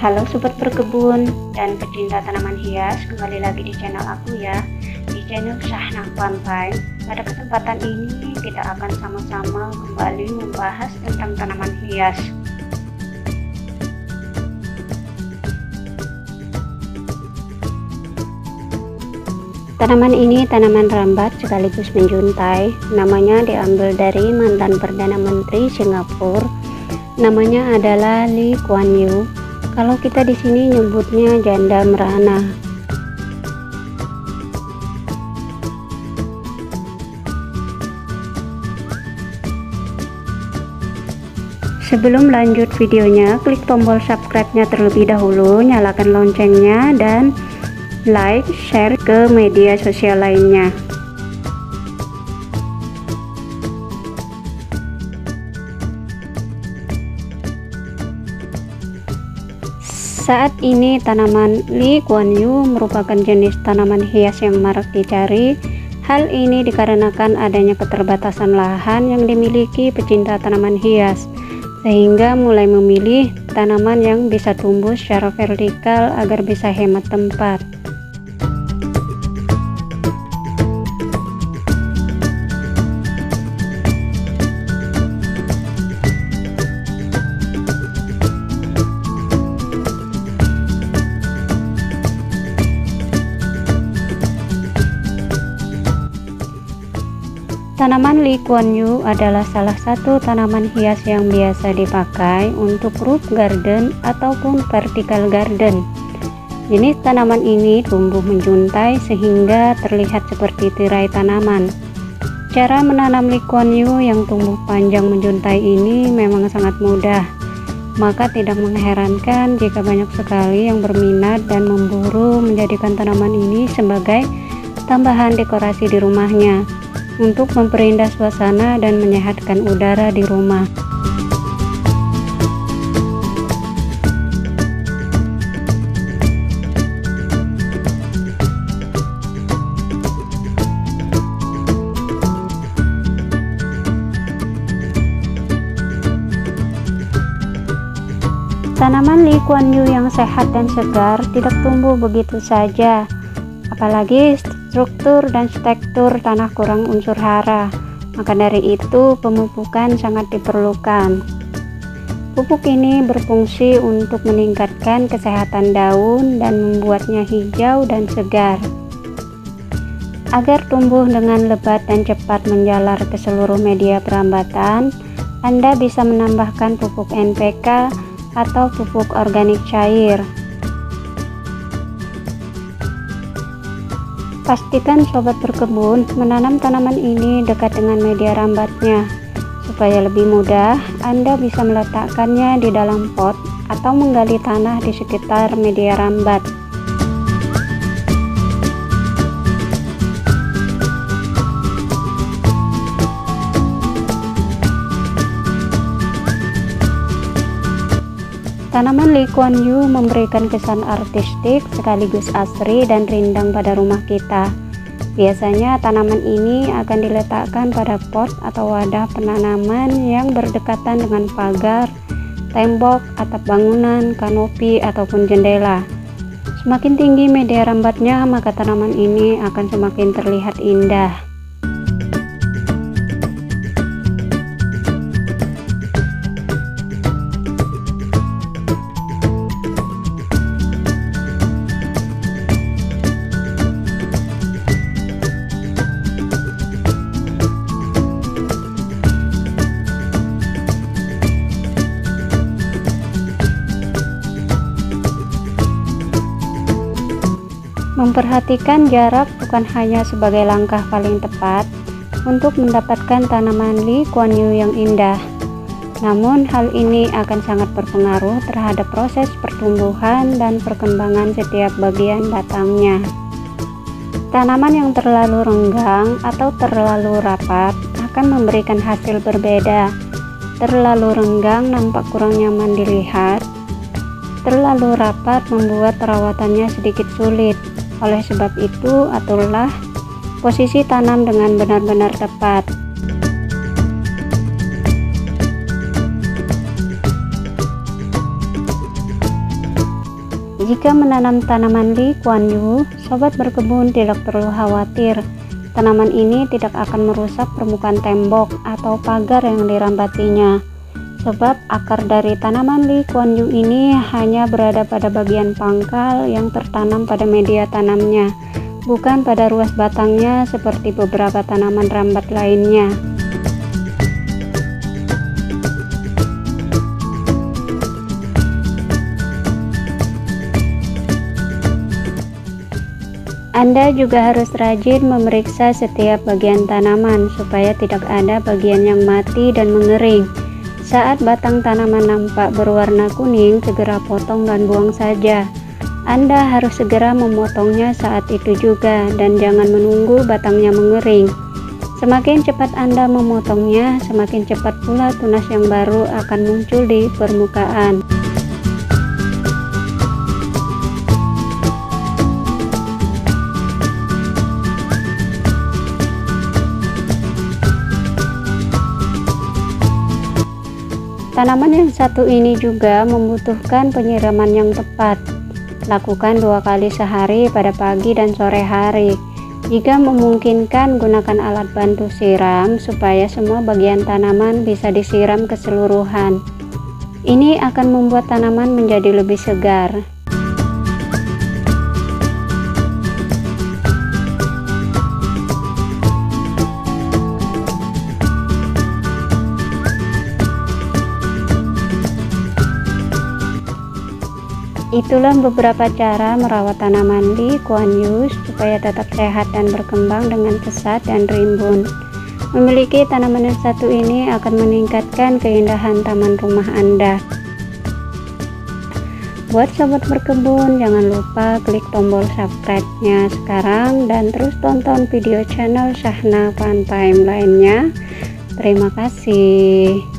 Halo sobat berkebun dan pecinta tanaman hias, kembali lagi di channel aku ya, di channel Syahnah Pantai. Pada kesempatan ini kita akan sama-sama kembali membahas tentang tanaman hias. Tanaman ini tanaman rambat sekaligus menjuntai. Namanya diambil dari mantan Perdana Menteri Singapura. Namanya adalah Lee Kuan Yew. Kalau kita di sini nyebutnya janda merana. Sebelum lanjut videonya, klik tombol subscribe-nya terlebih dahulu, nyalakan loncengnya, dan like, share ke media sosial lainnya. Saat ini tanaman Lee Kuan Yew merupakan jenis tanaman hias yang marak dicari. Hal ini dikarenakan adanya keterbatasan lahan yang dimiliki pecinta tanaman hias, sehingga mulai memilih tanaman yang bisa tumbuh secara vertikal agar bisa hemat tempat. Tanaman Lee Kuan Yew adalah salah satu tanaman hias yang biasa dipakai untuk roof garden ataupun vertical garden. Jenis tanaman ini tumbuh menjuntai sehingga terlihat seperti tirai tanaman. Cara menanam Lee Kuan Yew yang tumbuh panjang menjuntai ini memang sangat mudah. Maka tidak mengherankan jika banyak sekali yang berminat dan memburu menjadikan tanaman ini sebagai tambahan dekorasi di rumahnya, untuk memperindah suasana dan menyehatkan udara di rumah. Tanaman Lee Kuan Yew yang sehat dan segar tidak tumbuh begitu saja, apalagi struktur dan tekstur tanah kurang unsur hara. Maka dari itu pemupukan sangat diperlukan. Pupuk ini berfungsi untuk meningkatkan kesehatan daun dan membuatnya hijau dan segar. Agar tumbuh dengan lebat dan cepat menjalar ke seluruh media perambatan, Anda bisa menambahkan pupuk NPK atau pupuk organik cair. Pastikan sobat berkebun menanam tanaman ini dekat dengan media rambatnya. Supaya lebih mudah, Anda bisa meletakkannya di dalam pot atau menggali tanah di sekitar media rambat. Tanaman Lee Kuan Yew memberikan kesan artistik sekaligus asri dan rindang pada rumah kita. Biasanya tanaman ini akan diletakkan pada pot atau wadah penanaman yang berdekatan dengan pagar, tembok, atap bangunan, kanopi, ataupun jendela. Semakin tinggi media rambatnya, maka tanaman ini akan semakin terlihat indah. Memperhatikan jarak bukan hanya sebagai langkah paling tepat untuk mendapatkan tanaman Lee Kuan Yew yang indah, namun hal ini akan sangat berpengaruh terhadap proses pertumbuhan dan perkembangan setiap bagian batangnya. Tanaman yang terlalu renggang atau terlalu rapat akan memberikan hasil berbeda. Terlalu renggang nampak kurang nyaman dilihat, terlalu rapat membuat perawatannya sedikit sulit. Oleh sebab itu, aturlah posisi tanam dengan benar-benar tepat. Jika menanam tanaman Lee Kuan Yew, sobat berkebun tidak perlu khawatir. Tanaman ini tidak akan merusak permukaan tembok atau pagar yang dirambatinya. Sebab akar dari tanaman Lee Kuan Yew ini hanya berada pada bagian pangkal yang tertanam pada media tanamnya, bukan pada ruas batangnya seperti beberapa tanaman rambat lainnya. Anda juga harus rajin memeriksa setiap bagian tanaman supaya tidak ada bagian yang mati dan mengering. Saat batang tanaman nampak berwarna kuning, segera potong dan buang saja. Anda harus segera memotongnya saat itu juga dan jangan menunggu batangnya mengering. Semakin cepat Anda memotongnya, semakin cepat pula tunas yang baru akan muncul di permukaan. Tanaman yang satu ini juga membutuhkan penyiraman yang tepat. Lakukan 2 kali sehari pada pagi dan sore hari. Jika memungkinkan, gunakan alat bantu siram supaya semua bagian tanaman bisa disiram keseluruhan. Ini akan membuat tanaman menjadi lebih segar. Itulah beberapa cara merawat tanaman Lee Kuan Yew supaya tetap sehat dan berkembang dengan pesat dan rimbun. Memiliki tanaman yang satu ini akan meningkatkan keindahan taman rumah Anda. Buat sobat berkebun, jangan lupa klik tombol subscribe-nya sekarang dan terus tonton video channel Shahna Fun Time lainnya. Terima kasih.